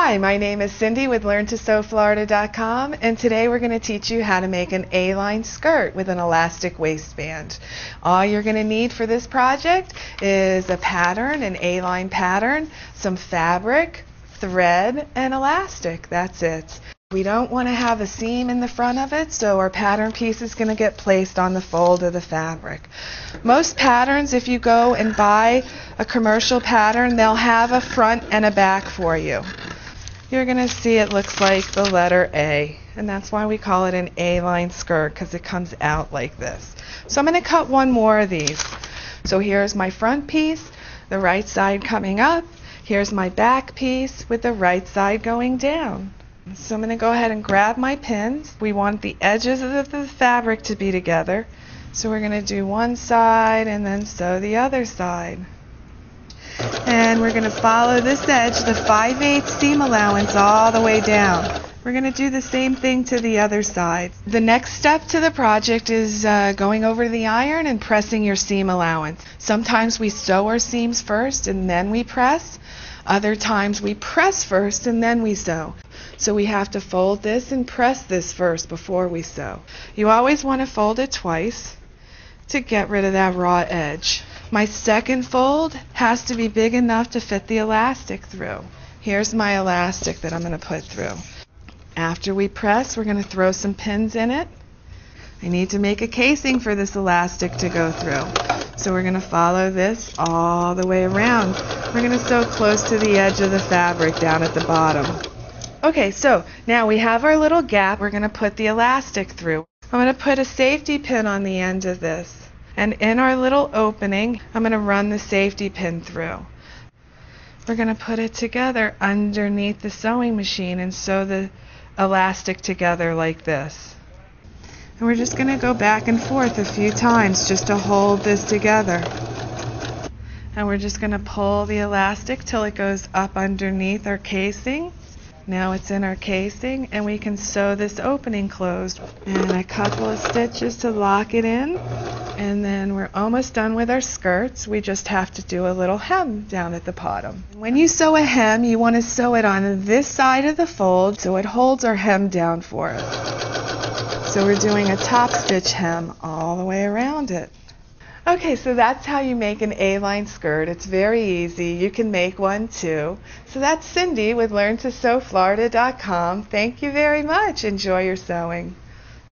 Hi, my name is Cindy with LearnToSewFlorida.com, and today we're going to teach you how to make an A-line skirt with an elastic waistband. All you're going to need for this project is a pattern, an A-line pattern, some fabric, thread, and elastic. That's it. We don't want to have a seam in the front of it, so our pattern piece is going to get placed on the fold of the fabric. Most patterns, if you go and buy a commercial pattern, they'll have a front and a back for you. You're going to see it looks like the letter A, and that's why we call it an A-line skirt, because it comes out like this. So I'm going to cut one more of these. So here's my front piece, the right side coming up. Here's my back piece with the right side going down. So I'm going to go ahead and grab my pins. We want the edges of the fabric to be together. So we're going to do one side and then sew the other side. And we're going to follow this edge, the 5/8 seam allowance, all the way down. We're going to do the same thing to the other side. The next step to the project is going over to the iron and pressing your seam allowance. Sometimes we sew our seams first and then we press. Other times we press first and then we sew. So we have to fold this and press this first before we sew. You always want to fold it twice to get rid of that raw edge. My second fold has to be big enough to fit the elastic through. Here's my elastic that I'm going to put through. After we press, we're going to throw some pins in it. I need to make a casing for this elastic to go through. So we're going to follow this all the way around. We're going to sew close to the edge of the fabric down at the bottom. Okay, so now we have our little gap. We're going to put the elastic through. I'm going to put a safety pin on the end of this. And in our little opening, I'm going to run the safety pin through. We're going to put it together underneath the sewing machine and sew the elastic together like this. And we're just going to go back and forth a few times just to hold this together. And we're just going to pull the elastic till it goes up underneath our casing. Now it's in our casing, and we can sew this opening closed. And a couple of stitches to lock it in. And then we're almost done with our skirts. We just have to do a little hem down at the bottom. When you sew a hem, you want to sew it on this side of the fold so it holds our hem down for us. So we're doing a top stitch hem all the way around it. Okay, so that's how you make an A-line skirt. It's very easy. You can make one too. So that's Cindy with LearnToSewFlorida.com. Thank you very much. Enjoy your sewing.